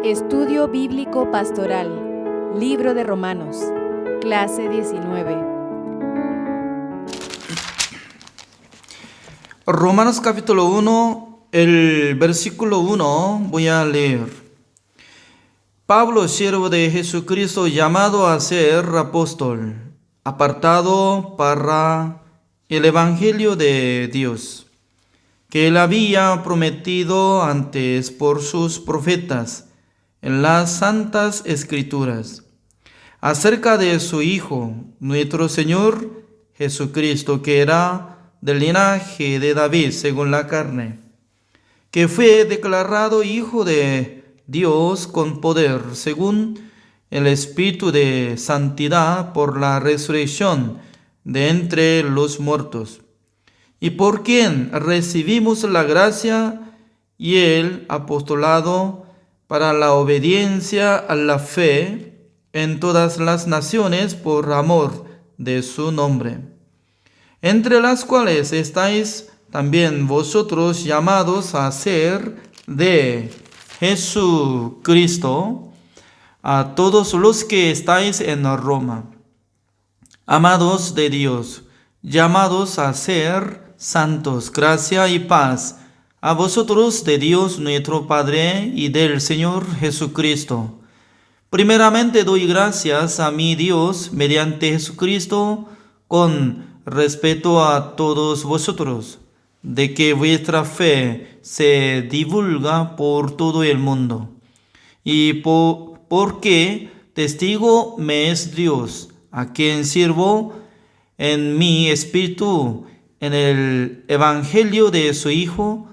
Estudio Bíblico Pastoral, Libro de Romanos, Clase 19. Romanos capítulo 1, el versículo 1, voy a leer. Pablo, siervo de Jesucristo, llamado a ser apóstol, apartado para el Evangelio de Dios, que él había prometido antes por sus profetas en las santas escrituras, acerca de su Hijo, nuestro Señor Jesucristo, que era del linaje de David según la carne, que fue declarado Hijo de Dios con poder, según el Espíritu de santidad, por la resurrección de entre los muertos, y por quien recibimos la gracia y el apostolado para la obediencia a la fe en todas las naciones por amor de su nombre, entre las cuales estáis también vosotros, llamados a ser de Jesucristo, a todos los que estáis en Roma, amados de Dios, llamados a ser santos, gracia y paz a vosotros de Dios nuestro Padre y del Señor Jesucristo. Primeramente doy gracias a mi Dios mediante Jesucristo con respeto a todos vosotros, de que vuestra fe se divulga por todo el mundo, y porque testigo me es Dios, a quien sirvo en mi espíritu en el Evangelio de su Hijo,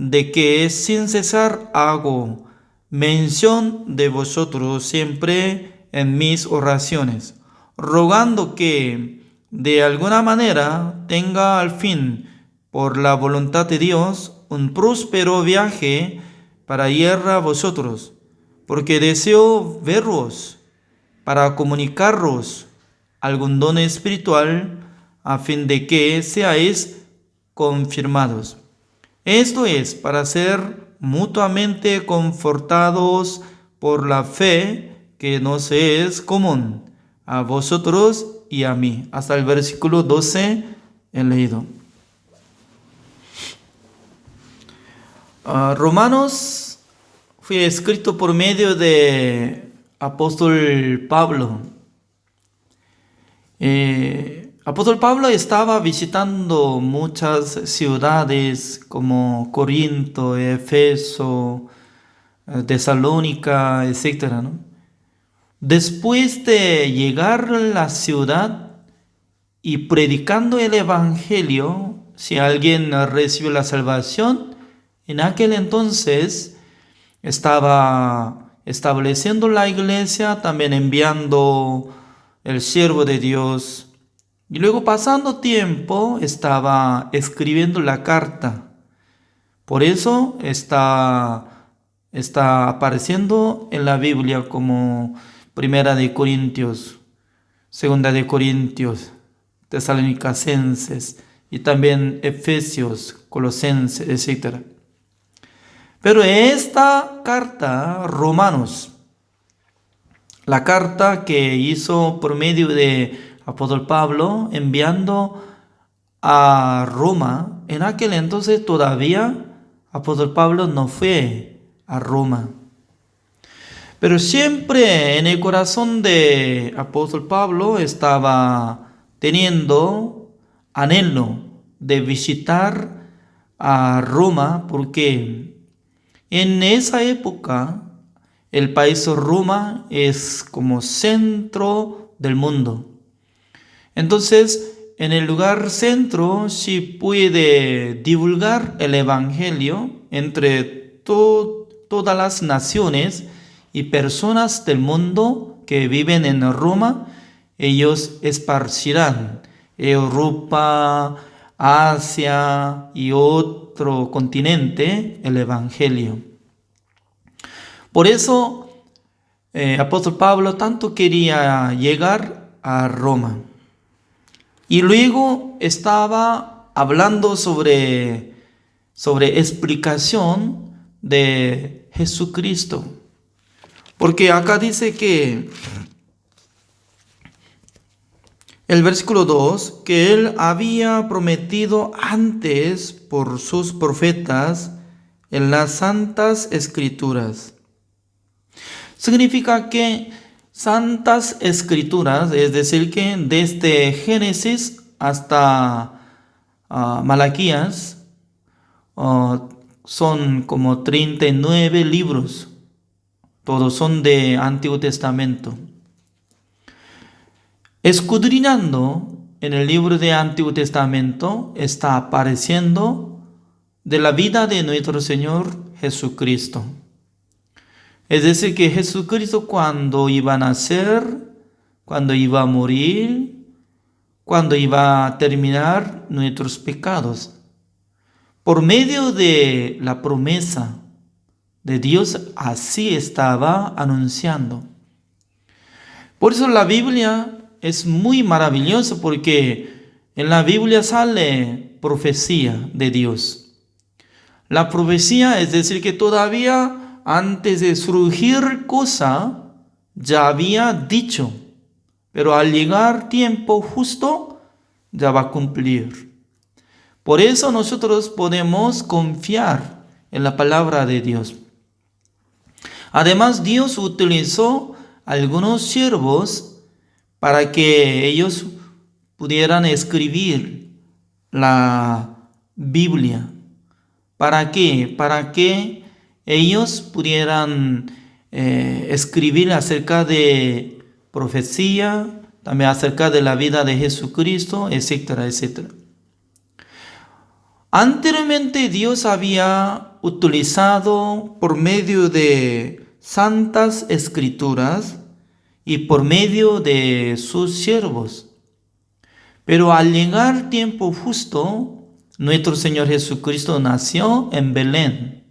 de que sin cesar hago mención de vosotros siempre en mis oraciones, rogando que de alguna manera tenga al fin, por la voluntad de Dios, un próspero viaje para ir a vosotros, porque deseo veros para comunicaros algún don espiritual, a fin de que seáis confirmados. Esto es, para ser mutuamente confortados por la fe que nos es común a vosotros y a mí. Hasta el versículo 12 he leído. Romanos fue escrito por medio de apóstol Pablo. Apóstol Pablo estaba visitando muchas ciudades como Corinto, Efeso, Tesalónica, etc., ¿no? Después de llegar a la ciudad y predicando el Evangelio, si alguien recibió la salvación, en aquel entonces estaba estableciendo la iglesia, también enviando el siervo de Dios. Y luego, pasando tiempo, estaba escribiendo la carta. Por eso está apareciendo en la Biblia como Primera de Corintios, Segunda de Corintios, Tesalonicenses y también Efesios, Colosenses, etc. Pero esta carta, Romanos, la carta que hizo por medio de apóstol Pablo enviando a Roma, en aquel entonces todavía apóstol Pablo no fue a Roma. Pero siempre en el corazón de apóstol Pablo estaba teniendo anhelo de visitar a Roma, porque en esa época el país Roma es como centro del mundo. Entonces, en el lugar centro sí puede divulgar el Evangelio entre todas las naciones y personas del mundo que viven en Roma. Ellos esparcirán Europa, Asia y otro continente el Evangelio. Por eso, apóstol Pablo tanto quería llegar a Roma. Y luego estaba hablando sobre explicación de Jesucristo. Porque acá dice que el versículo 2, que Él había prometido antes por sus profetas en las santas escrituras. Significa que santas escrituras, es decir, que desde Génesis hasta Malaquías, son como 39 libros. Todos son de Antiguo Testamento. Escudriñando en el libro de Antiguo Testamento está apareciendo de la vida de nuestro Señor Jesucristo. Es decir, que Jesucristo cuando iba a nacer, cuando iba a morir, cuando iba a terminar nuestros pecados, por medio de la promesa de Dios, así estaba anunciando. Por eso la Biblia es muy maravillosa, porque en la Biblia sale profecía de Dios. La profecía es decir que todavía antes de surgir cosa ya había dicho, pero al llegar tiempo justo ya va a cumplir. Por eso nosotros podemos confiar en la palabra de Dios. Además, Dios utilizó algunos siervos para que ellos pudieran escribir la Biblia. ¿Para qué? Para que ellos pudieran escribir acerca de profecía, también acerca de la vida de Jesucristo, etcétera, etcétera. Anteriormente Dios había utilizado por medio de santas escrituras y por medio de sus siervos. Pero al llegar tiempo justo, nuestro Señor Jesucristo nació en Belén.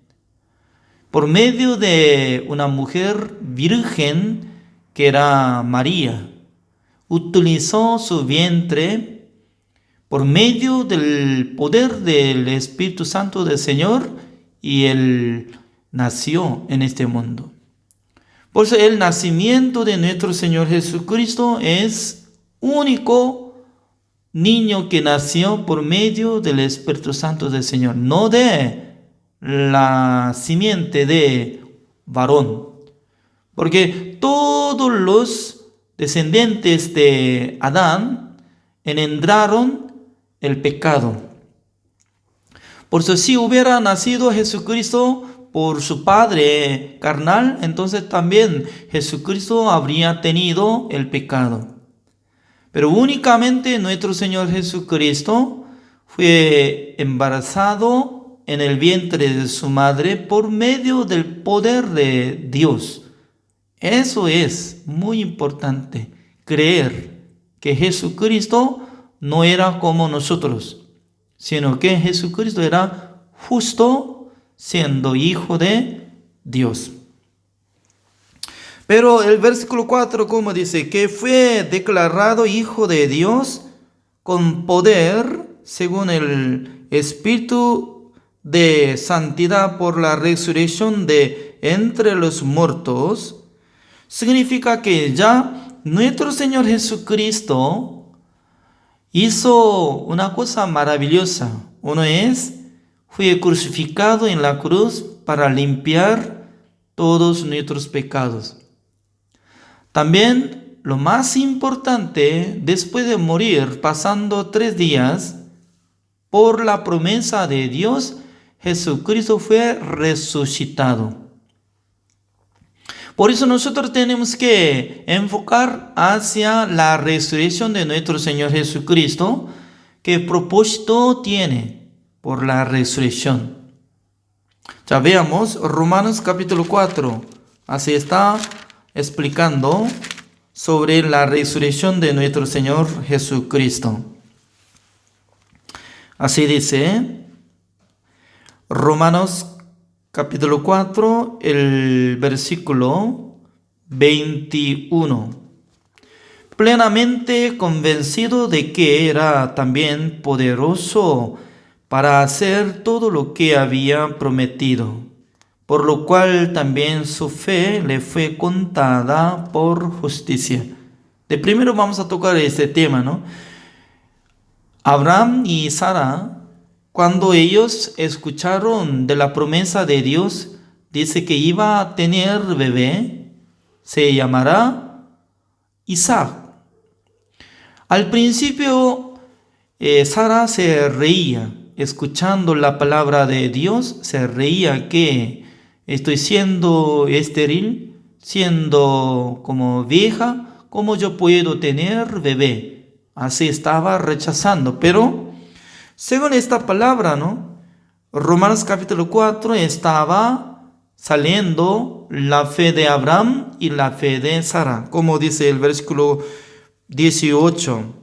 Por medio de una mujer virgen que era María, utilizó su vientre por medio del poder del Espíritu Santo del Señor, y Él nació en este mundo. Por eso el nacimiento de nuestro Señor Jesucristo es único niño que nació por medio del Espíritu Santo del Señor, no de la simiente de varón. Porque todos los descendientes de Adán engendraron el pecado. Por eso si hubiera nacido Jesucristo por su padre carnal, entonces también Jesucristo habría tenido el pecado. Pero únicamente nuestro Señor Jesucristo fue embarazado en el vientre de su madre por medio del poder de Dios. Eso es muy importante, creer que Jesucristo no era como nosotros, sino que Jesucristo era justo siendo hijo de Dios. Pero el versículo 4, como dice, que fue declarado hijo de Dios con poder según el Espíritu de santidad por la resurrección de entre los muertos, significa que ya nuestro Señor Jesucristo hizo una cosa maravillosa. Uno es, fue crucificado en la cruz para limpiar todos nuestros pecados. También lo más importante, después de morir, pasando 3 días, por la promesa de Dios, Jesucristo fue resucitado. Por eso nosotros tenemos que enfocar hacia la resurrección de nuestro Señor Jesucristo, qué propósito tiene por la resurrección. Ya veamos Romanos capítulo 4, así está explicando sobre la resurrección de nuestro Señor Jesucristo. Así dice Romanos capítulo 4, el versículo 21. Plenamente convencido de que era también poderoso para hacer todo lo que había prometido, por lo cual también su fe le fue contada por justicia. De primero vamos a tocar este tema, ¿no? Abraham y Sara, cuando ellos escucharon de la promesa de Dios, dice que iba a tener bebé, se llamará Isaac. Al principio, Sara se reía, escuchando la palabra de Dios, se reía que estoy siendo estéril, siendo como vieja, ¿cómo yo puedo tener bebé? Así estaba rechazando, pero según esta palabra, ¿no? Romanos capítulo 4 estaba saliendo la fe de Abraham y la fe de Sara, como dice el versículo 18.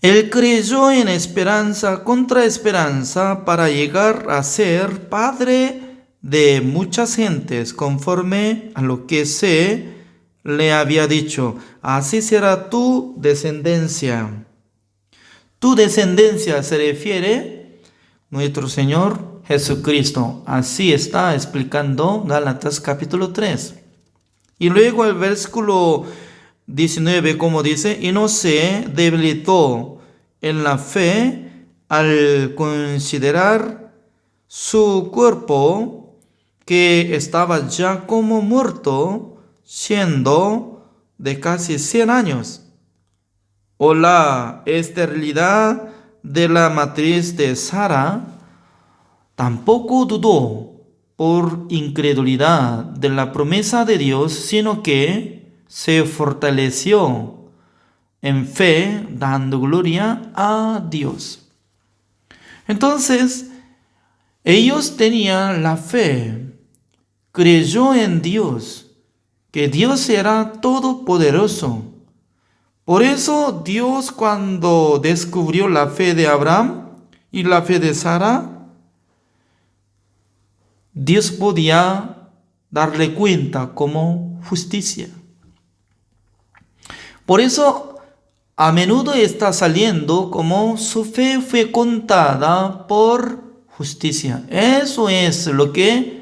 Él creyó en esperanza contra esperanza para llegar a ser padre de muchas gentes, conforme a lo que se le había dicho: así será tu descendencia. Tu descendencia se refiere a nuestro Señor Jesucristo. Así está explicando Gálatas capítulo 3. Y luego el versículo 19, como dice, y no se debilitó en la fe al considerar su cuerpo, que estaba ya como muerto, siendo de casi 100 años, o la esterilidad de la matriz de Sara. Tampoco dudó por incredulidad de la promesa de Dios, sino que se fortaleció en fe, dando gloria a Dios. Entonces, ellos tenían la fe, creyó en Dios, que Dios era todopoderoso. Por eso Dios, cuando descubrió la fe de Abraham y la fe de Sara, Dios podía darle cuenta como justicia. Por eso a menudo está saliendo como su fe fue contada por justicia. Eso es lo que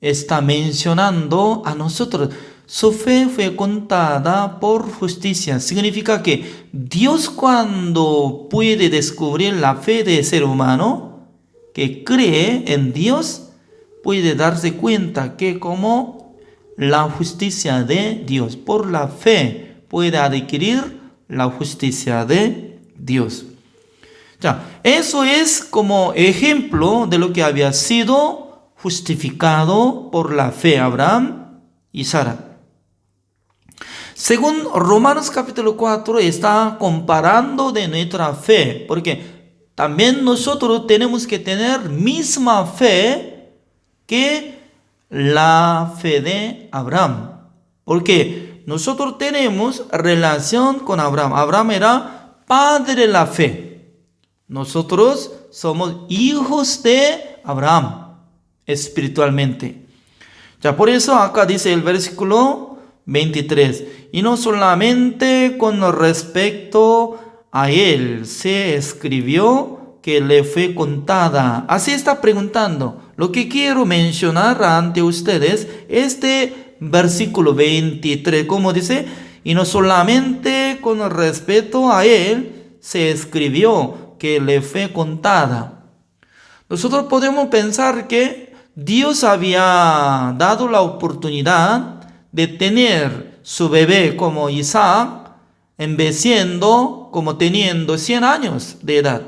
está mencionando a nosotros. Su fe fue contada por justicia. Significa que Dios, cuando puede descubrir la fe del ser humano que cree en Dios, puede darse cuenta que como la justicia de Dios, por la fe, puede adquirir la justicia de Dios. Ya, eso es como ejemplo de lo que había sido justificado por la fe Abraham y Sara. Según Romanos capítulo 4 está comparando de nuestra fe, porque también nosotros tenemos que tener misma fe que la fe de Abraham, porque nosotros tenemos relación con Abraham. Abraham era padre de la fe. Nosotros somos hijos de Abraham espiritualmente. Ya por eso acá dice el versículo 23. Y no solamente con respecto a él se escribió que le fue contada. Así está preguntando. Lo que quiero mencionar ante ustedes, este versículo 23, como dice, y no solamente con respecto a él se escribió que le fue contada. Nosotros podemos pensar que Dios había dado la oportunidad de tener su bebé como Isaac, envejeciendo como teniendo 100 años de edad.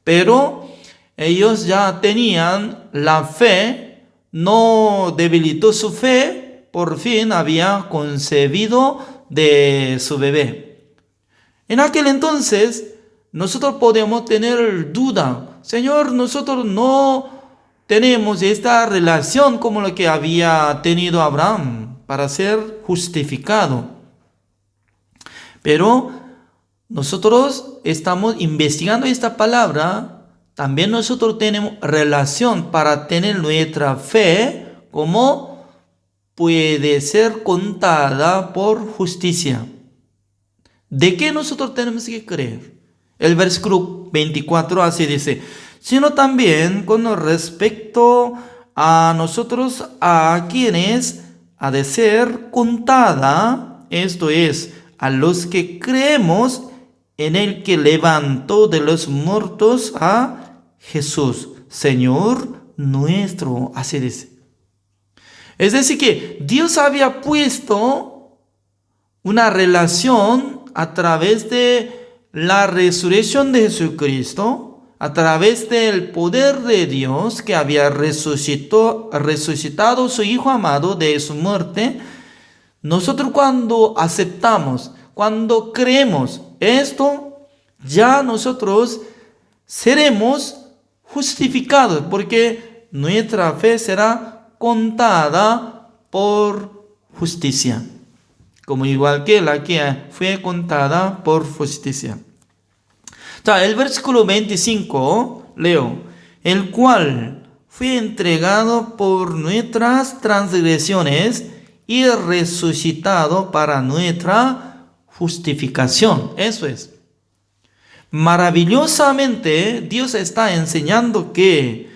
Pero ellos ya tenían la fe, no debilitó su fe, por fin había concebido de su bebé. En aquel entonces, nosotros podemos tener duda. Señor, nosotros no tenemos esta relación como la que había tenido Abraham para ser justificado. Pero nosotros estamos investigando esta palabra. También nosotros tenemos relación para tener nuestra fe como puede ser contada por justicia. ¿De qué nosotros tenemos que creer? El versículo 24 así dice: sino también con respecto a nosotros, a quienes ha de ser contada, esto es, a los que creemos en el que levantó de los muertos a Jesús, Señor nuestro. Así dice. Es decir, que Dios había puesto una relación a través de la resurrección de Jesucristo, a través del poder de Dios que había resucitado su Hijo amado de su muerte. Nosotros cuando aceptamos, cuando creemos esto, ya nosotros seremos justificados, porque nuestra fe será contada por justicia, como igual que la que fue contada por justicia. El versículo 25, leo, el cual fue entregado por nuestras transgresiones y resucitado para nuestra justificación. Eso es. Maravillosamente, Dios está enseñando que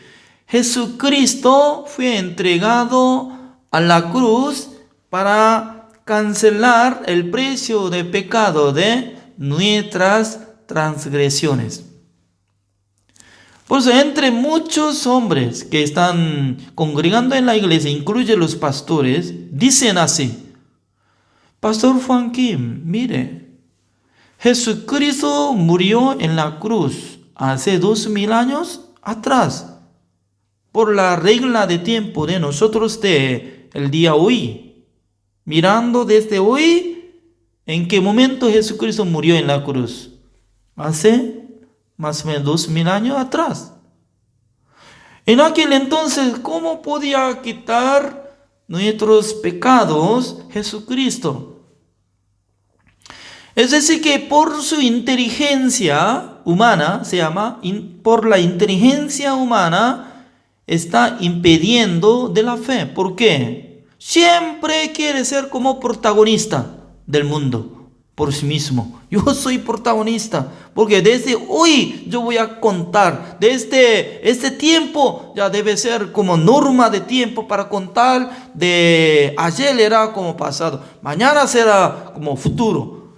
Jesucristo fue entregado a la cruz para cancelar el precio de pecado de nuestras transgresiones. Por eso, entre muchos hombres que están congregando en la iglesia, incluye los pastores, dicen así: Pastor Juan Kim, mire, Jesucristo murió en la cruz hace 2000 años atrás, por la regla de tiempo de nosotros de el día hoy, mirando desde hoy en qué momento Jesucristo murió en la cruz. Hace más o menos 2000 años atrás. En aquel entonces, ¿cómo podía quitar nuestros pecados Jesucristo? Es decir, que por su inteligencia humana, por la inteligencia humana, está impidiendo de la fe. ¿Por qué? Siempre quiere ser como protagonista del mundo. Por sí mismo. Yo soy protagonista, porque desde hoy yo voy a contar. Desde este tiempo ya debe ser como norma de tiempo para contar. De ayer era como pasado, mañana será como futuro.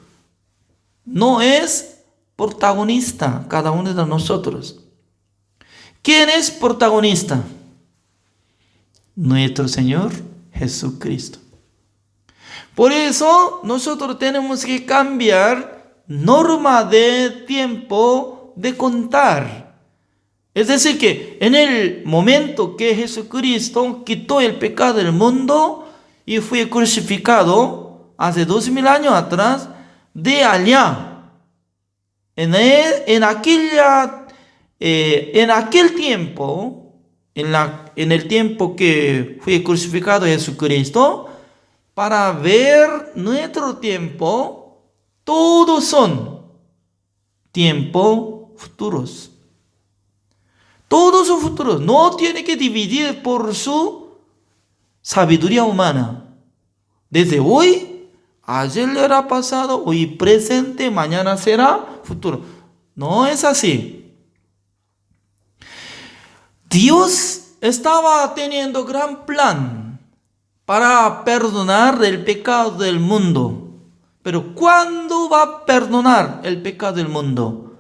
No es protagonista cada uno de nosotros. ¿Quién es protagonista? Nuestro Señor Jesucristo. Por eso nosotros tenemos que cambiar norma de tiempo de contar. Es decir, que en el momento que Jesucristo quitó el pecado del mundo y fue crucificado hace 2000 años atrás, de allá, en aquel tiempo, en el tiempo que fue crucificado Jesucristo, para ver nuestro tiempo, todos son tiempos futuros. Todos son futuros. No tiene que dividir por su sabiduría humana. Desde hoy, ayer era pasado, hoy presente, mañana será futuro. No es así. Dios estaba teniendo gran plan para perdonar el pecado del mundo. Pero ¿cuándo va a perdonar el pecado del mundo?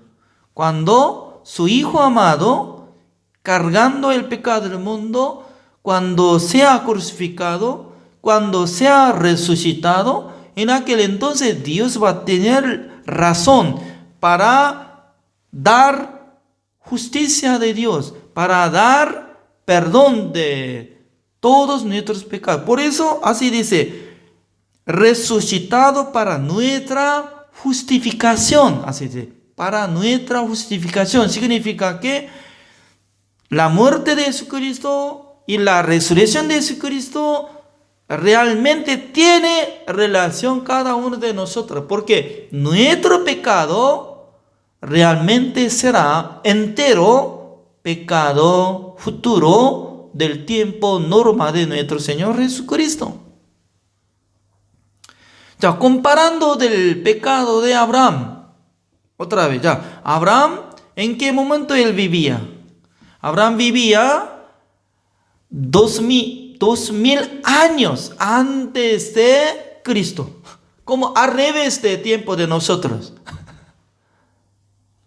Cuando su Hijo amado, cargando el pecado del mundo, cuando sea crucificado, cuando sea resucitado, en aquel entonces Dios va a tener razón para dar justicia de Dios, para dar perdón de todos nuestros pecados. Por eso así dice, resucitado para nuestra justificación. Así dice, para nuestra justificación. Significa que la muerte de Jesucristo y la resurrección de Jesucristo realmente tiene relación cada uno de nosotros. Porque nuestro pecado realmente será entero pecado futuro del tiempo norma de nuestro Señor Jesucristo. Ya, comparando del pecado de Abraham, otra vez, ya, Abraham, ¿en qué momento él vivía? Abraham vivía 2000 años antes de Cristo, como al revés de tiempo de nosotros.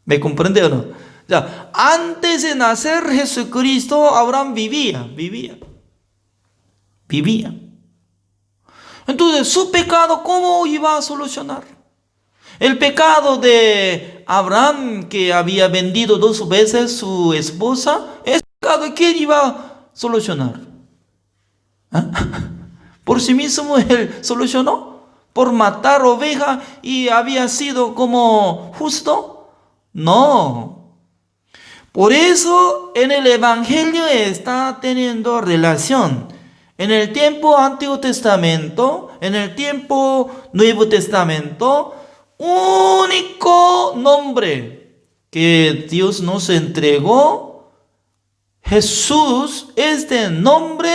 ¿Me comprende o no? Ya, antes de nacer Jesucristo, Abraham vivía. Entonces, su pecado, ¿cómo iba a solucionar? El pecado de Abraham, que había vendido 2 veces su esposa, ese pecado, ¿quién iba a solucionar? ¿Ah? ¿Por sí mismo él solucionó? ¿Por matar oveja y había sido como justo? No. Por eso en el Evangelio está teniendo relación. En el tiempo Antiguo Testamento, en el tiempo Nuevo Testamento, único nombre que Dios nos entregó, Jesús, este nombre,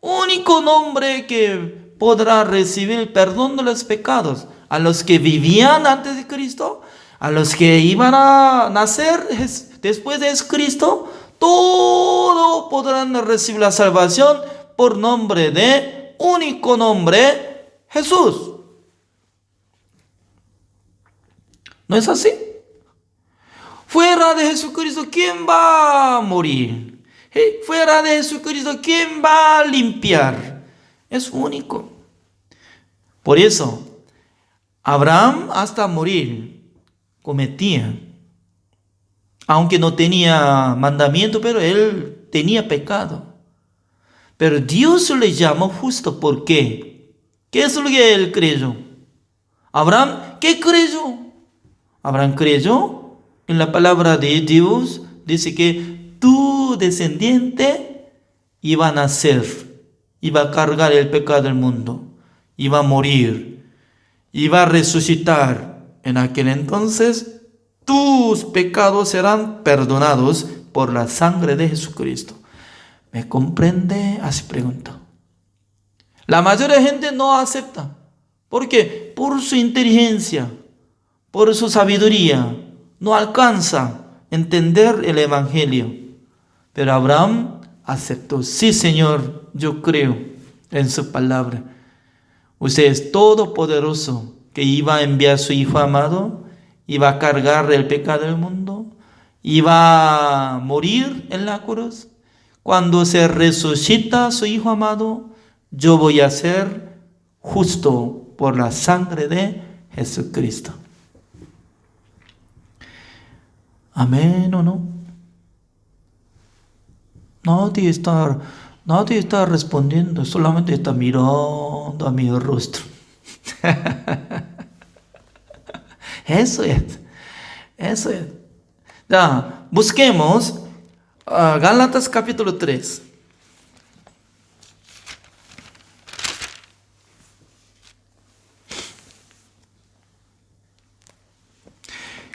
único nombre que podrá recibir el perdón de los pecados a los que vivían antes de Cristo, a los que iban a nacer después de Cristo, todos podrán recibir la salvación por nombre de único nombre, Jesús. ¿No es así? Fuera de Jesucristo, ¿quién va a morir? Fuera de Jesucristo, ¿quién va a limpiar? Es único. Por eso, Abraham hasta morir cometía, aunque no tenía mandamiento, pero él tenía pecado. Pero Dios le llamó justo. ¿Por qué? ¿Qué es lo que él creyó? Abraham, ¿qué creyó? Abraham creyó en la palabra de Dios. Dice que tu descendiente iba a nacer, iba a cargar el pecado del mundo, iba a morir, iba a resucitar. En aquel entonces tus pecados serán perdonados por la sangre de Jesucristo. ¿Me comprende? Así pregunta. La mayoría de gente no acepta. ¿Por qué? Por su inteligencia, por su sabiduría, no alcanza a entender el Evangelio. Pero Abraham aceptó. Sí, Señor, yo creo en su palabra. Usted es todopoderoso, que iba a enviar a su Hijo amado, iba a cargar el pecado del mundo, iba a morir en la cruz. Cuando se resucita su Hijo amado, yo voy a ser justo por la sangre de Jesucristo. ¿Amén o no? Nadie está respondiendo, solamente está mirando a mi rostro. Eso es. Ya, busquemos Gálatas capítulo 3.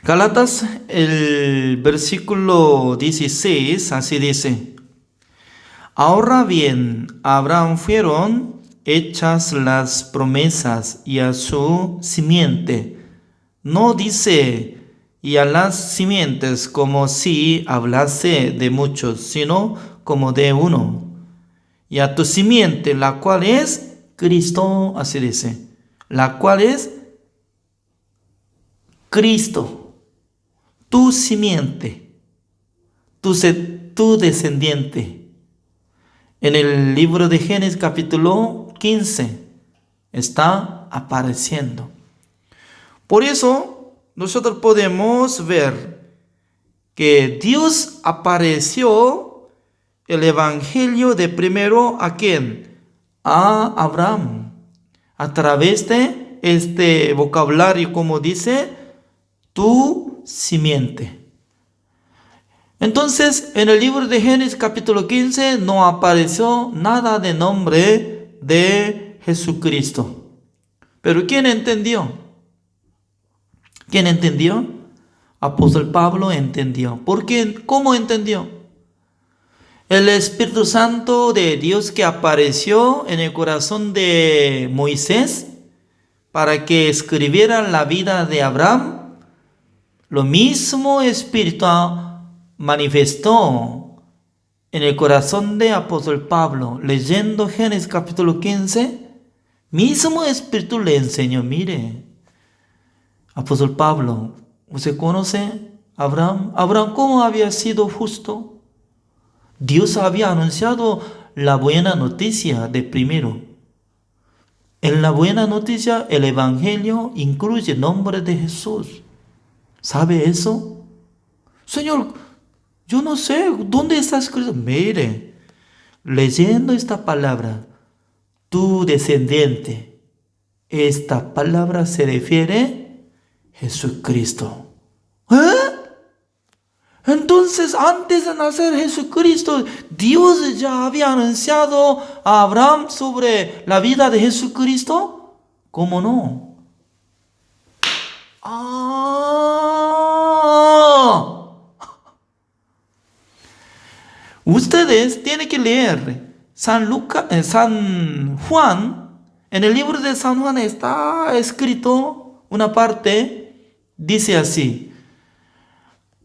Gálatas, el versículo 16, así dice: ahora bien, a Abraham fueron hechas las promesas y a su simiente. No dice y a las simientes como si hablase de muchos, sino como de uno. Y a tu simiente, la cual es Cristo, así dice, la cual es Cristo. Tu simiente, tu descendiente. En el libro de Génesis capítulo 15 está apareciendo. Por eso nosotros podemos ver que Dios apareció el Evangelio de primero ¿a quién? A Abraham. A través de este vocabulario, como dice, tu simiente. Entonces, en el libro de Génesis capítulo 15 no apareció nada de nombre de Jesucristo. Pero ¿quién entendió? ¿Quién entendió? Apóstol Pablo entendió. ¿Por qué? ¿Cómo entendió? El Espíritu Santo de Dios que apareció en el corazón de Moisés para que escribiera la vida de Abraham, lo mismo Espíritu manifestó en el corazón de apóstol Pablo, leyendo Génesis capítulo 15, mismo Espíritu le enseñó, mire, apóstol Pablo, ¿usted conoce a Abraham? Abraham, ¿cómo había sido justo? Dios había anunciado la buena noticia de primero. En la buena noticia, el Evangelio incluye el nombre de Jesús. ¿Sabe eso? Señor, yo no sé, ¿dónde está escrito? Mire, leyendo esta palabra, tu descendiente, esta palabra se refiere a Jesucristo. ¿Eh? Entonces, antes de nacer Jesucristo, Dios ya había anunciado a Abraham sobre la vida de Jesucristo. ¿Cómo no? Ustedes tienen que leer San Juan. En el libro de San Juan está escrito una parte, dice así: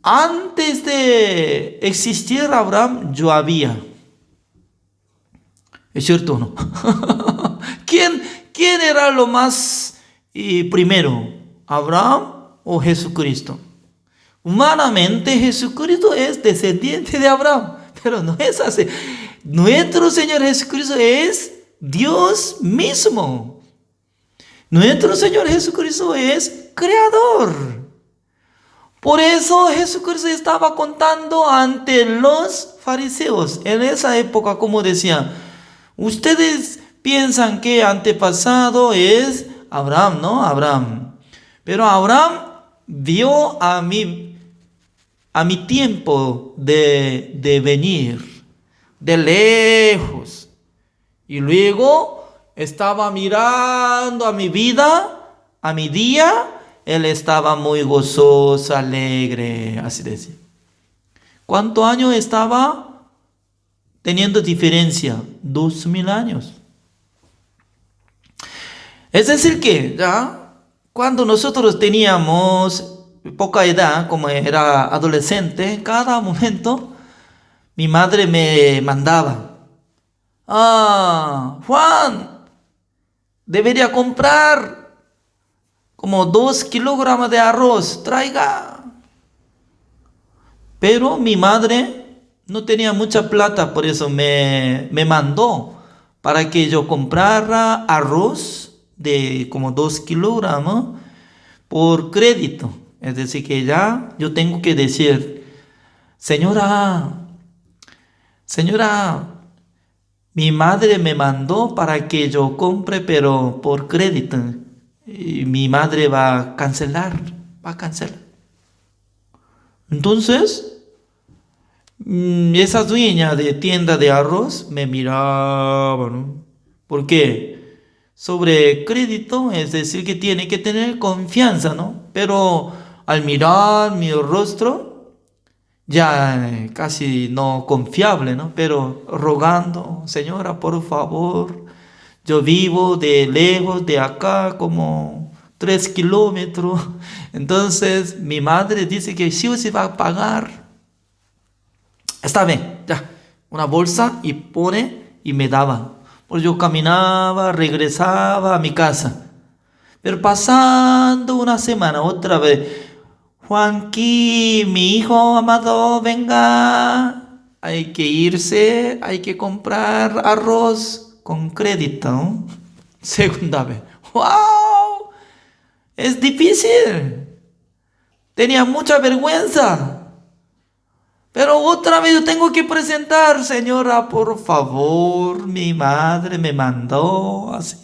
antes de existir Abraham, yo había. ¿Es cierto o no? ¿Quién era lo más primero? ¿Abraham o Jesucristo? Humanamente, Jesucristo es descendiente de Abraham, pero no es así. Nuestro Señor Jesucristo es Dios mismo. Nuestro Señor Jesucristo es creador. Por eso Jesucristo estaba contando ante los fariseos en esa época, como decía, ustedes piensan que antepasado es Abraham, ¿no? Abraham. Pero Abraham vio a mi tiempo de venir, de lejos. Y luego estaba mirando a mi vida, a mi día. Él estaba muy gozoso, alegre, así decía. ¿Cuántos años estaba teniendo diferencia? 2000 años. Es decir que, ya, cuando nosotros teníamos poca edad, como era adolescente, cada momento mi madre me mandaba: Juan, debería comprar como 2 kilogramos de arroz, traiga. Pero mi madre no tenía mucha plata, por eso me mandó para que yo comprara arroz de como 2 kilogramos por crédito. Es decir, que ya yo tengo que decir: señora, mi madre me mandó para que yo compre, pero por crédito. Y mi madre va a cancelar. Entonces, esa dueña de tienda de arroz me miraba, ¿no? ¿Por qué? Sobre crédito, es decir, que tiene que tener confianza, ¿no? Pero al mirar mi rostro, ya casi no confiable, ¿no? Pero rogando: señora, por favor, yo vivo de lejos de acá, como 3 kilómetros. Entonces mi madre dice que sí o sí va a pagar. Está bien, ya. Una bolsa y pone y me daba. Pues yo caminaba, regresaba a mi casa. Pero pasando una semana, otra vez: Juanqui, mi hijo amado, venga. Hay que irse, hay que comprar arroz con crédito, ¿no? Segunda vez. ¡Wow! Es difícil. Tenía mucha vergüenza. Pero otra vez yo tengo que presentar: señora, por favor, mi madre me mandó así.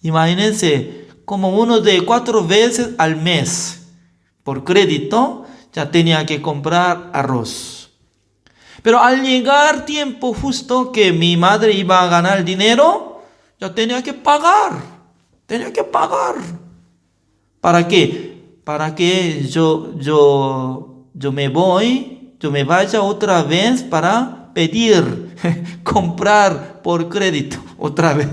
Imagínense, como uno de 4 veces al mes por crédito ya tenía que comprar arroz. Pero al llegar tiempo justo que mi madre iba a ganar dinero, ya tenía que pagar. ¿Para qué? Para que yo me vaya otra vez para pedir, comprar por crédito otra vez.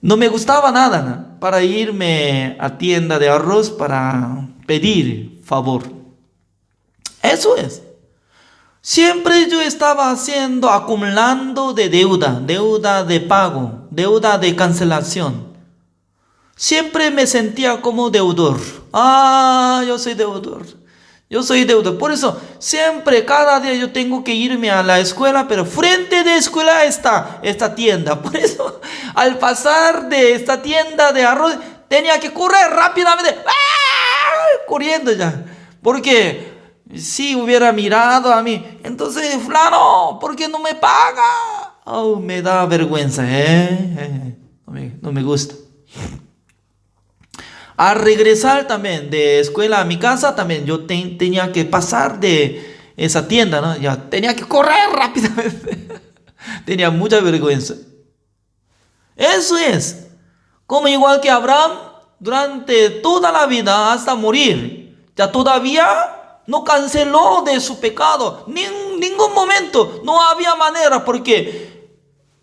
No me gustaba nada, ¿no? Para irme a tienda de arroz para pedir favor. Eso es. Siempre yo estaba acumulando de deuda de pago, deuda de cancelación. Siempre me sentía como deudor. Yo soy deudor. Yo soy deudor. Por eso, siempre, cada día yo tengo que irme a la escuela, pero frente de escuela está esta tienda. Por eso, al pasar de esta tienda de arroz, tenía que correr rápidamente. Corriendo ya. Porque si hubiera mirado a mí, entonces, fulano, ¿por qué no me paga? Me da vergüenza. No me gusta. Al regresar también de escuela a mi casa, también yo tenía que pasar de esa tienda, ¿no? Ya tenía que correr rápidamente. Tenía mucha vergüenza. Eso es. Como igual que Abraham, durante toda la vida hasta morir, ya todavía no canceló de su pecado. Ningún momento. No había manera, porque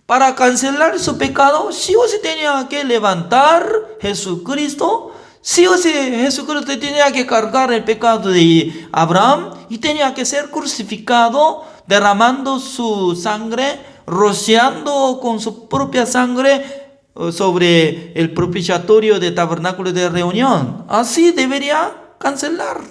para cancelar su pecado, sí o sí tenía que levantar Jesucristo. Sí o sí, Jesucristo tenía que cargar el pecado de Abraham y tenía que ser crucificado, derramando su sangre, rociando con su propia sangre sobre el propiciatorio de tabernáculo de reunión. Así debería cancelar.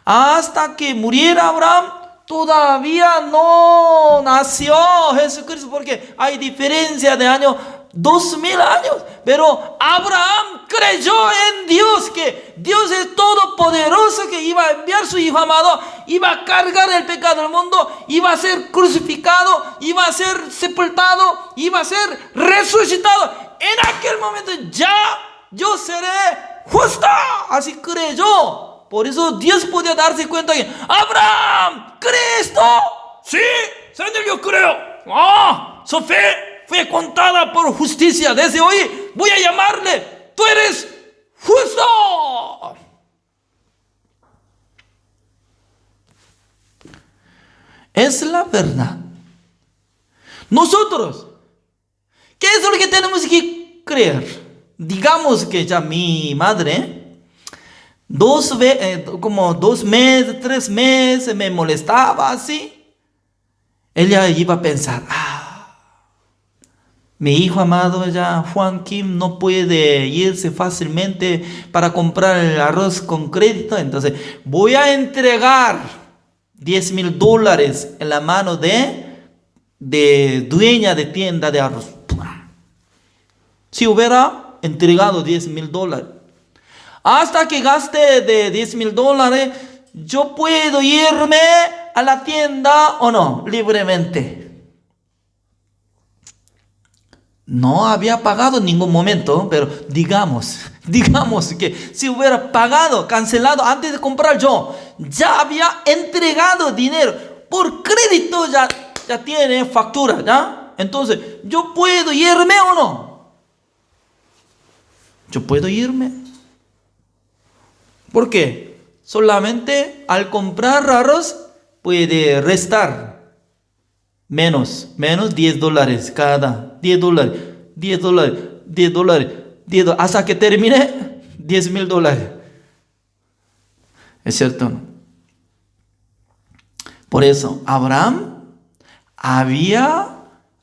Hasta que muriera Abraham, todavía no nació Jesucristo, porque hay diferencia de años. 2000 años, pero Abraham creyó en Dios, que Dios es todopoderoso, que iba a enviar su hijo amado, iba a cargar el pecado del mundo, iba a ser crucificado, iba a ser sepultado, iba a ser resucitado. En aquel momento ya yo seré justo, así creyó. Por eso Dios podía darse cuenta que Abraham, ¿Cristo? Sí, Señor, yo creo. Su fe fue contada por justicia. Desde hoy voy a llamarle, tú eres justo. Es la verdad. Nosotros, ¿qué es lo que tenemos que creer? Digamos que ya mi madre, como 2 meses, 3 meses me molestaba así. Ella iba a pensar, mi hijo amado ya, Juan Kim, no puede irse fácilmente para comprar el arroz con crédito. Entonces voy a entregar $10,000 en la mano de dueña de tienda de arroz. Si hubiera entregado $10,000, hasta que gaste de $10,000, yo puedo irme a la tienda o no, libremente. No había pagado en ningún momento, pero digamos que si hubiera pagado, cancelado antes de comprar, yo ya había entregado dinero por crédito, ya tiene factura, ¿ya? Entonces, ¿yo puedo irme o no? Yo puedo irme. ¿Por qué? Solamente al comprar arroz puede restar menos $10 cada, $10, hasta que termine $10,000. ¿Es cierto? Por eso, Abraham había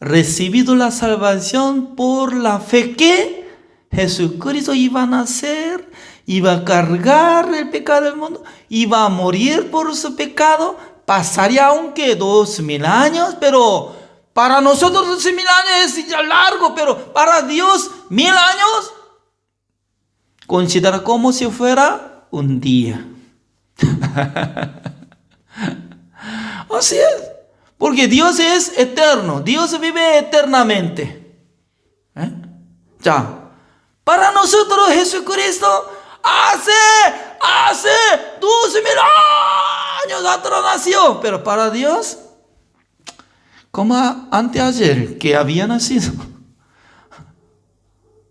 recibido la salvación por la fe que Jesucristo iba a nacer, iba a cargar el pecado del mundo, iba a morir por su pecado. Pasaría aunque 2000 años, pero para nosotros 2000 años es ya largo, pero para Dios 1000 años considera como si fuera un día. Así es, porque Dios es eterno, Dios vive eternamente. Ya, para nosotros Jesucristo hace 2000 años atrás nació, pero para Dios, como anteayer que había nacido.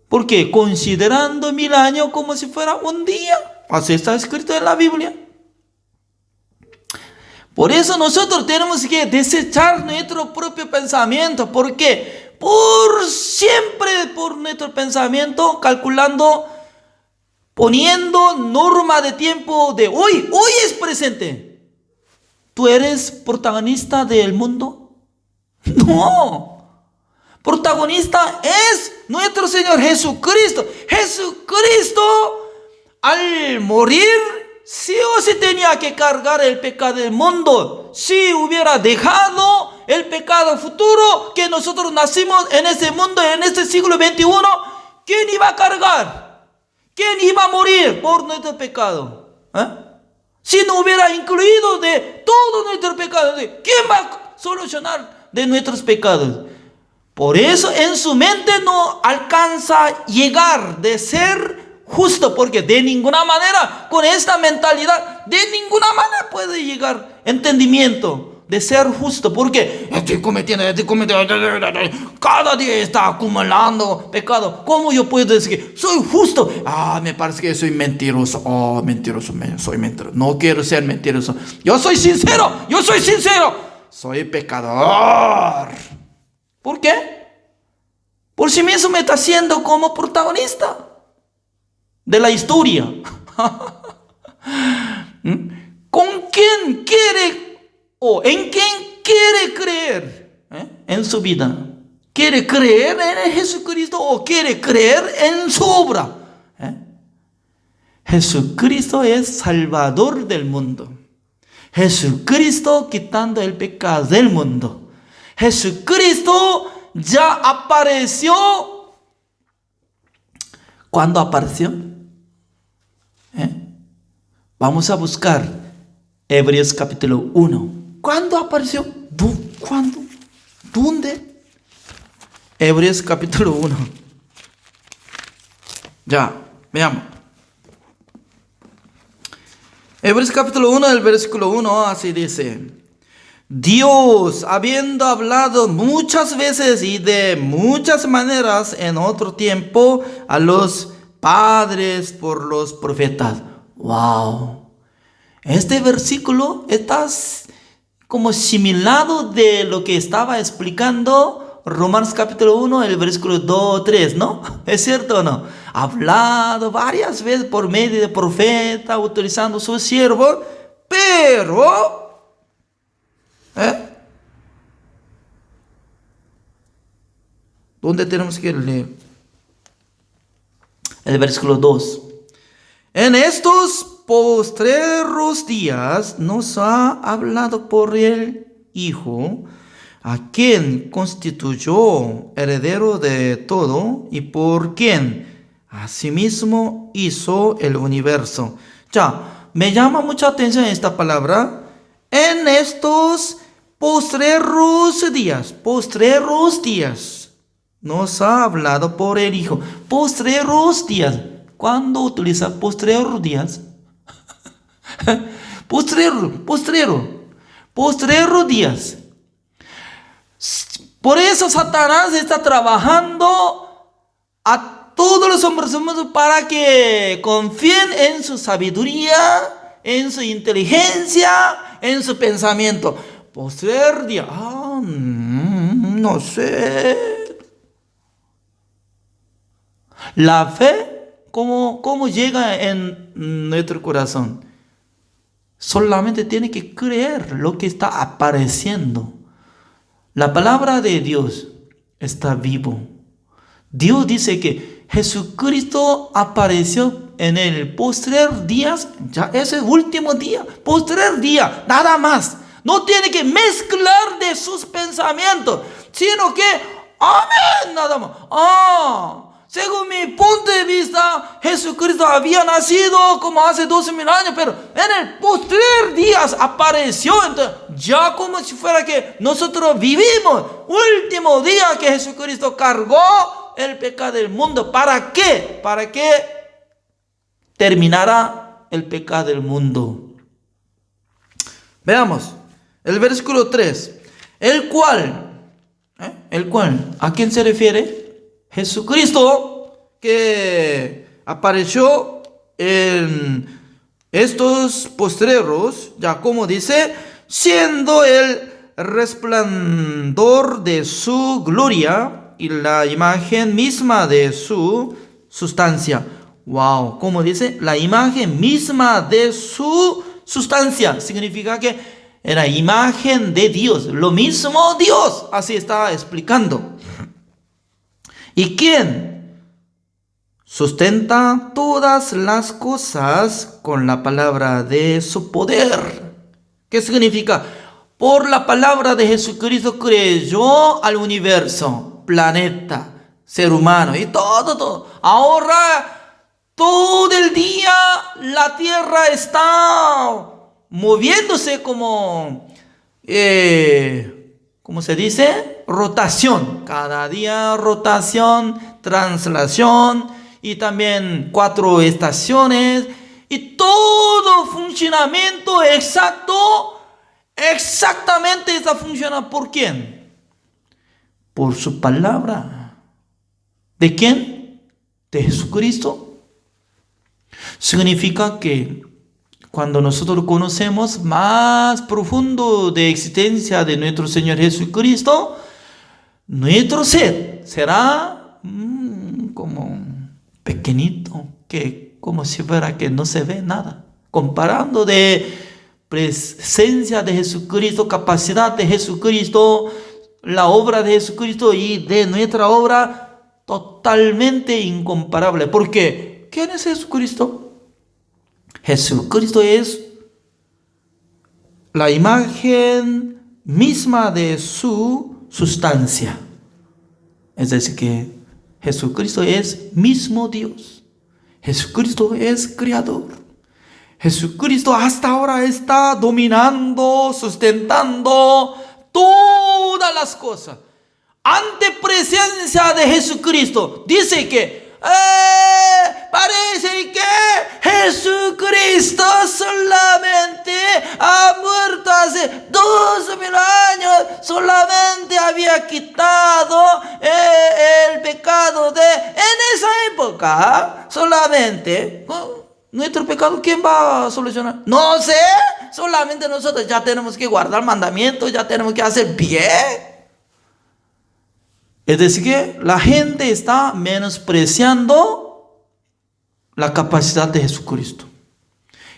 Porque considerando 1000 años como si fuera un día, así está escrito en la Biblia. Por eso nosotros tenemos que desechar nuestro propio pensamiento, porque por nuestro pensamiento, calculando, poniendo norma de tiempo de hoy es presente. ¿Tú eres protagonista del mundo? No. Protagonista es nuestro Señor Jesucristo. Jesucristo, al morir, sí o sí tenía que cargar el pecado del mundo. Si hubiera dejado el pecado futuro, que nosotros nacimos en ese mundo, en este siglo XXI, ¿quién iba a cargar? ¿Quién iba a morir por nuestro pecado? Si no hubiera incluido de todo nuestro pecado, ¿quién va a solucionar de nuestros pecados? Por eso en su mente no alcanza a llegar de ser justo, porque de ninguna manera, con esta mentalidad, de ninguna manera puede llegar entendimiento de ser justo, porque estoy cometiendo, cada día está acumulando pecado. ¿Cómo yo puedo decir que soy justo? Me parece que soy mentiroso. Soy mentiroso. No quiero ser mentiroso. Yo soy sincero. Soy pecador. ¿Por qué? Por sí mismo me está haciendo como protagonista de la historia. ¿Con quién quiere o en quién quiere creer en su vida? ¿Quiere creer en Jesucristo o quiere creer en su obra? Jesucristo es Salvador del mundo. Jesucristo quitando el pecado del mundo. Jesucristo ya apareció. ¿Cuándo apareció? Vamos a buscar Hebreos capítulo 1. ¿Cuándo apareció? ¿Cuándo? ¿Dónde? Hebreos capítulo 1. Ya, veamos. Hebreos capítulo 1, el versículo 1, así dice: Dios, habiendo hablado muchas veces y de muchas maneras en otro tiempo a los padres por los profetas. ¡Wow! Este versículo está como similado de lo que estaba explicando Romanos capítulo 1, el versículo 2, 3, ¿no? ¿Es cierto o no? Hablado varias veces por medio de profeta, utilizando su siervo, pero ¿dónde tenemos que leer? El versículo 2. En estos postreros días nos ha hablado por el Hijo, a quien constituyó heredero de todo y por quien asimismo hizo el universo. Ya, me llama mucha atención esta palabra. En estos postreros días nos ha hablado por el Hijo. Postreros días. ¿Cuándo utiliza postreros días? Postreros días. Por eso Satanás está trabajando a todos los hombres para que confíen en su sabiduría, en su inteligencia, en su pensamiento. Postrer día, no sé. La fe, ¿cómo llega en nuestro corazón? Solamente tiene que creer lo que está apareciendo. La palabra de Dios está vivo. Dios dice que Jesucristo apareció en el postrer días, ya es el último día, postrer día, nada más. No tiene que mezclar de sus pensamientos, sino que, amén, nada más. Según mi punto de vista, Jesucristo había nacido como hace 12,000 años, pero en el postrer días apareció, entonces, ya como si fuera que nosotros vivimos, último día que Jesucristo cargó el pecado del mundo. ¿Para qué? Para que terminara el pecado del mundo. Veamos, el versículo 3, el cual, ¿a quién se refiere? Jesucristo, que apareció en estos postreros, ya como dice, siendo el resplandor de su gloria y la imagen misma de su sustancia. Wow, como dice, la imagen misma de su sustancia. Significa que era imagen de Dios, lo mismo Dios, así está explicando. ¿Y quién sustenta todas las cosas con la palabra de su poder? ¿Qué significa? Por la palabra de Jesucristo creyó al universo, planeta, ser humano y todo. Ahora, todo el día la tierra está moviéndose como, ¿cómo se dice? Rotación. Cada día rotación, translación y también 4 estaciones. Y todo funcionamiento exactamente está funcionando. ¿Por quién? Por su palabra. ¿De quién? De Jesucristo. Significa que cuando nosotros conocemos más profundo de existencia de nuestro Señor Jesucristo, nuestro ser será como pequeñito, que como si fuera que no se ve nada. Comparando de presencia de Jesucristo, capacidad de Jesucristo, la obra de Jesucristo y de nuestra obra, totalmente incomparable. ¿Por qué? ¿Quién es Jesucristo? Jesucristo es la imagen misma de su sustancia. Es decir, que Jesucristo es mismo Dios. Jesucristo es creador. Jesucristo hasta ahora está dominando, sustentando todas las cosas. Ante presencia de Jesucristo, dice que parece que Jesucristo solamente ha muerto hace 2000 años, solamente había quitado el pecado en esa época, solamente. Nuestro pecado, ¿quién va a solucionar? No sé, solamente nosotros ya tenemos que guardar mandamientos, ya tenemos que hacer bien. Es decir, que la gente está menospreciando la capacidad de Jesucristo.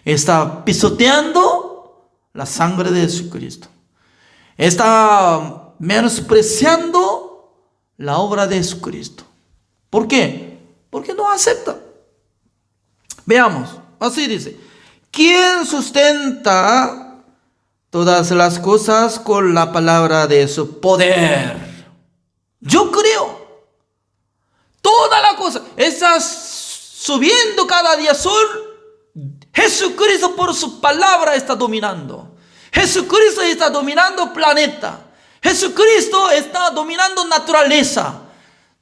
Está pisoteando la sangre de Jesucristo. Está menospreciando la obra de Jesucristo. ¿Por qué? Porque no acepta. Veamos, así dice. ¿Quién sustenta todas las cosas con la palabra de su poder? Yo creo. Toda la cosa está subiendo cada día sol. Jesucristo por su palabra está dominando. Jesucristo está dominando planeta. Jesucristo está dominando naturaleza.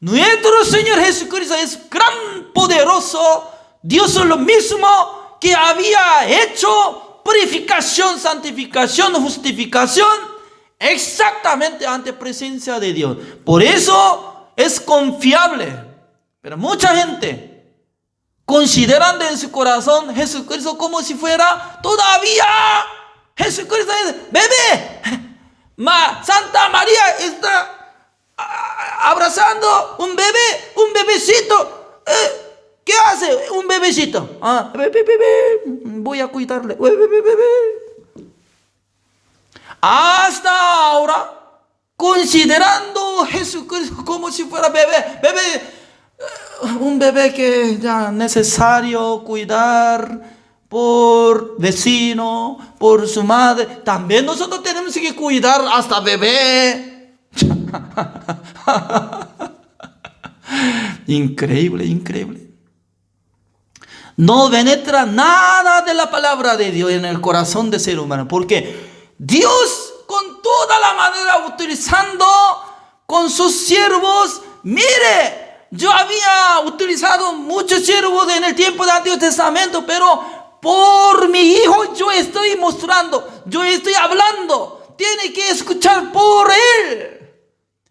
Nuestro Señor Jesucristo es gran, poderoso. Dios es lo mismo que había hecho purificación, santificación, justificación. Exactamente ante presencia de Dios. Por eso es confiable. Pero mucha gente considerando en su corazón Jesucristo como si fuera todavía Jesucristo es bebé. Santa María está abrazando un bebé, un bebecito. ¿Qué hace un bebecito? Voy a cuidarle. Hasta ahora, considerando Jesucristo como si fuera bebé, un bebé que ya necesario cuidar por vecino, por su madre. También nosotros tenemos que cuidar hasta bebé. Increíble. No penetra nada de la palabra de Dios en el corazón del ser humano. Porque Dios con toda la manera utilizando con sus siervos. Mire, yo había utilizado muchos siervos en el tiempo del Antiguo Testamento, pero por mi hijo yo estoy mostrando, yo estoy hablando. Tiene que escuchar por él.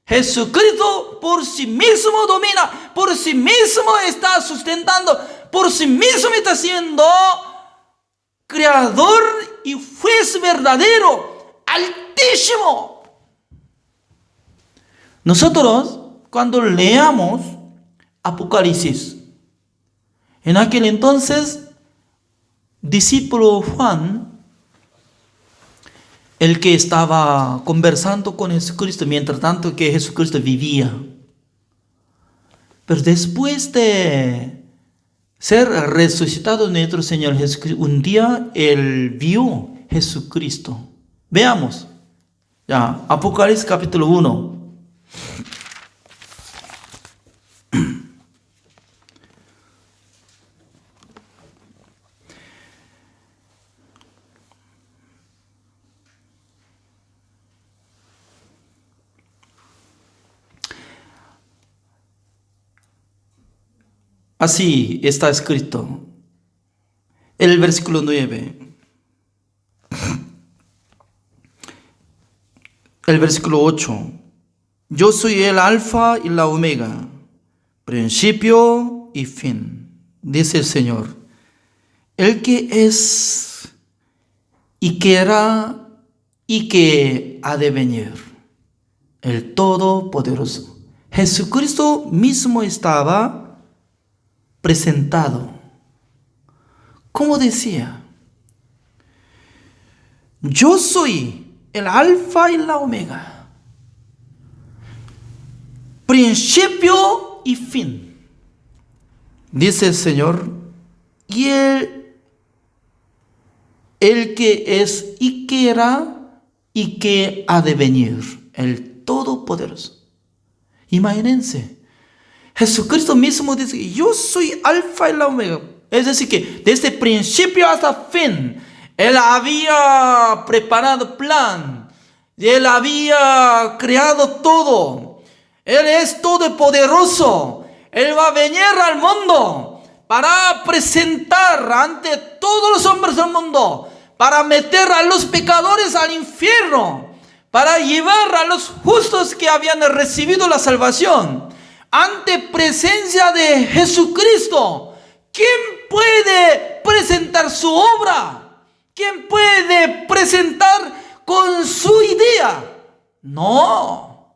Jesucristo por sí mismo domina, por sí mismo está sustentando, por sí mismo está siendo creador y juez verdadero, altísimo. Nosotros cuando leamos Apocalipsis, en aquel entonces discípulo Juan el que estaba conversando con Jesucristo, mientras tanto que Jesucristo vivía. Pero después de ser resucitado nuestro Señor Jesucristo, un día Él vio Jesucristo. Veamos. Ya, Apocalipsis capítulo 1. Así está escrito. El versículo 9. El versículo 8. Yo soy el alfa y la omega, principio y fin, dice el Señor. El que es y que era y que ha de venir, el Todopoderoso. Jesucristo mismo estaba presentado. ¿Cómo decía? Yo soy el alfa y la omega, principio y fin, dice el Señor. Y el que es y que era y que ha de venir, el Todopoderoso. Imagínense, Jesucristo mismo dice, yo soy alfa y la omega. Es decir, que desde principio hasta fin, Él había preparado plan. Él había creado todo. Él es todopoderoso. Él va a venir al mundo para presentar ante todos los hombres del mundo, para meter a los pecadores al infierno, para llevar a los justos que habían recibido la salvación. Ante presencia de Jesucristo, ¿quién puede presentar su obra? ¿Quién puede presentar con su idea? No.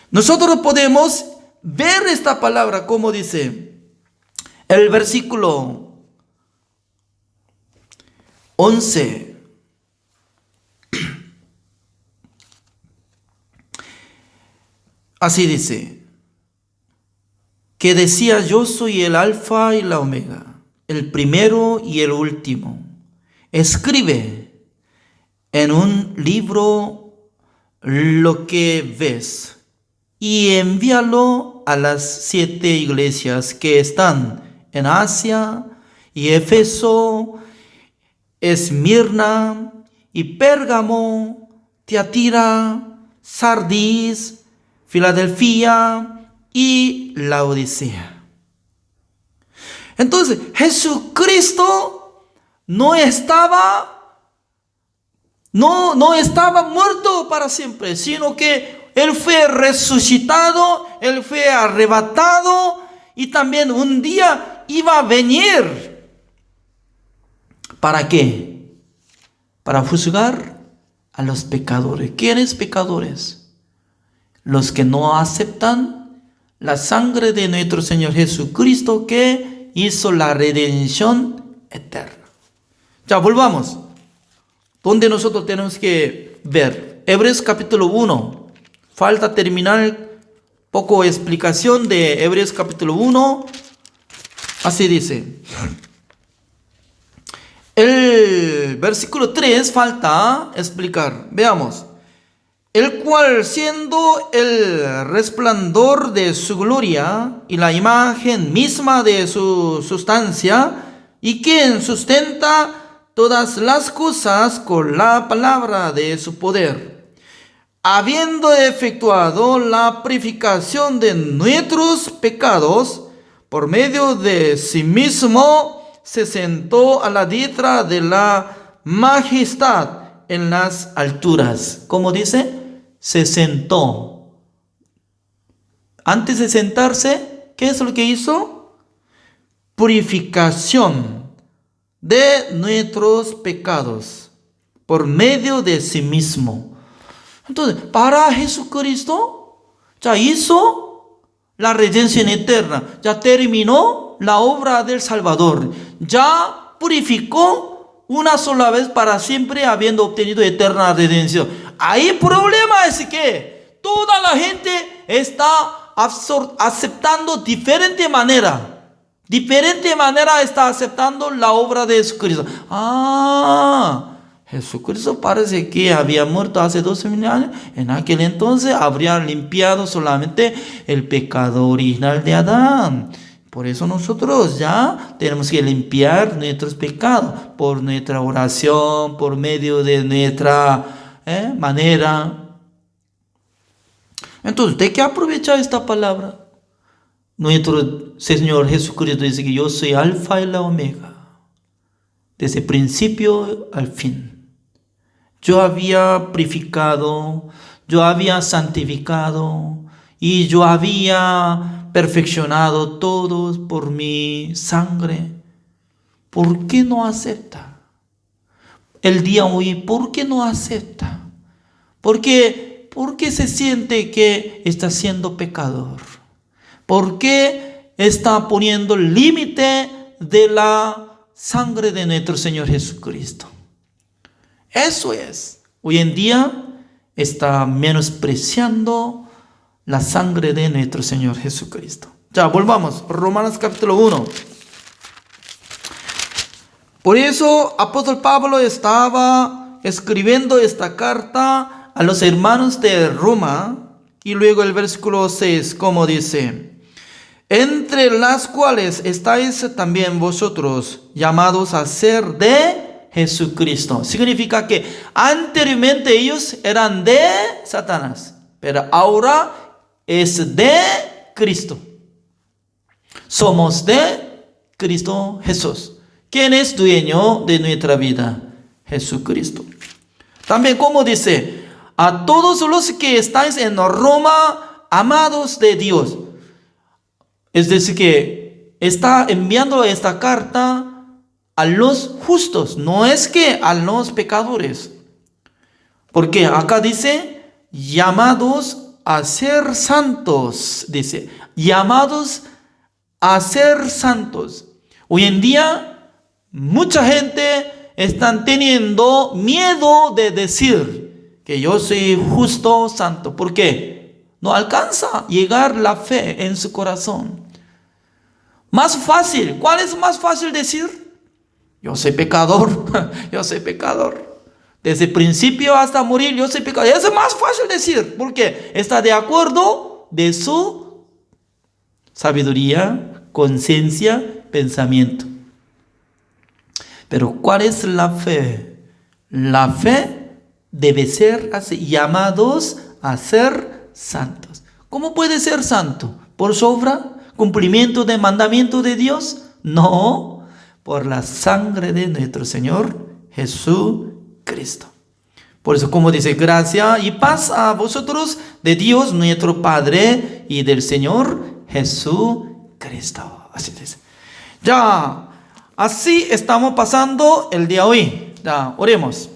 Nosotros podemos ver esta palabra como dice el versículo 11. Así dice, que decía, yo soy el alfa y la omega, el primero y el último. Escribe en un libro lo que ves y envíalo a las 7 iglesias que están en Asia y Éfeso, Esmirna y Pérgamo, Tiatira, Sardis, Filadelfia y Laodicea. Entonces, Jesucristo no estaba muerto para siempre, sino que Él fue resucitado, Él fue arrebatado y también un día iba a venir. ¿Para qué? Para juzgar a los pecadores. ¿Quiénes pecadores? Los que no aceptan la sangre de nuestro Señor Jesucristo que hizo la redención eterna. Ya, volvamos. ¿Dónde nosotros tenemos que ver? Hebreos capítulo 1. Falta terminar poco explicación de Hebreos capítulo 1. Así dice. El versículo 3 falta explicar. Veamos. El cual, siendo el resplandor de su gloria y la imagen misma de su sustancia, y quien sustenta todas las cosas con la palabra de su poder, habiendo efectuado la purificación de nuestros pecados, por medio de sí mismo, se sentó a la diestra de la majestad en las alturas. ¿Cómo dice? Se sentó. Antes de sentarse, ¿qué es lo que hizo? Purificación de nuestros pecados por medio de sí mismo. Entonces, para Jesucristo ya hizo la redención eterna, ya terminó la obra del Salvador, ya purificó una sola vez para siempre, habiendo obtenido eterna redención. Ahí el problema es que toda la gente está aceptando diferente manera. Diferente manera está aceptando la obra de Jesucristo. Jesucristo parece que había muerto hace 12,000 años. En aquel entonces habría limpiado solamente el pecado original de Adán. Por eso nosotros ya tenemos que limpiar nuestros pecados por nuestra oración, por medio de nuestra manera. Entonces, ¿de qué aprovecha esta palabra? Nuestro Señor Jesucristo dice que yo soy alfa y la omega, desde el principio al fin. Yo había purificado, yo había santificado y yo había perfeccionado todos por mi sangre. ¿Por qué no acepta? El día hoy, ¿por qué no acepta? ¿Por qué se siente que está siendo pecador? ¿Por qué está poniendo el límite de la sangre de nuestro Señor Jesucristo? Eso es. Hoy en día está menospreciando la sangre de nuestro Señor Jesucristo. Ya, volvamos. Romanos capítulo 1. Por eso, apóstol Pablo estaba escribiendo esta carta a los hermanos de Roma. Y luego el versículo 6, como dice: entre las cuales estáis también vosotros llamados a ser de Jesucristo. Significa que anteriormente ellos eran de Satanás, pero ahora es de Cristo. Somos de Cristo Jesús. ¿Quién es dueño de nuestra vida? Jesucristo. También, como dice, a todos los que estáis en Roma, amados de Dios. Es decir, que está enviando esta carta a los justos, no es que a los pecadores. Porque acá dice, llamados a ser santos, dice, llamados a ser santos. Hoy en día, mucha gente está teniendo miedo de decir que yo soy justo, santo. ¿Por qué? No alcanza a llegar la fe en su corazón. Más fácil, ¿cuál es más fácil decir? Yo soy pecador, yo soy pecador. Desde el principio hasta morir, yo soy pecador. Eso es más fácil decir, porque está de acuerdo de su sabiduría, conciencia, pensamiento. Pero ¿cuál es la fe? La fe debe ser así, llamados a ser santos. ¿Cómo puede ser santo? ¿Por su obra? ¿Cumplimiento de mandamiento de Dios? No, por la sangre de nuestro Señor Jesucristo. Por eso, como dice, gracia y paz a vosotros de Dios nuestro Padre y del Señor Jesucristo. Así dice. Ya, así estamos pasando el día de hoy. Ya, oremos.